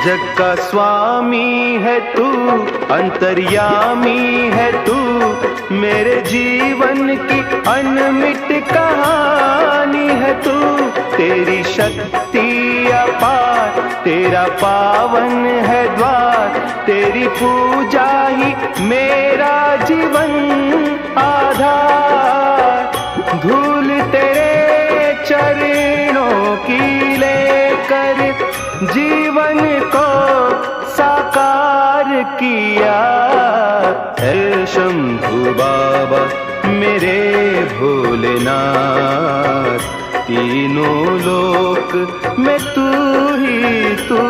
जग का स्वामी है तू, अंतर्यामी है तू, मेरे जीवन की अनमिट कहानी है तू। तेरी शक्ति अपार, तेरा पावन है द्वार, तेरी पूजा ही मेरा जीवन आधार। धूल तेरे चरणों की लेकर जीवन को साकार किया। है शंभु बाबा मेरे भोलेनाथ, तीनों लोक में तू ही तू।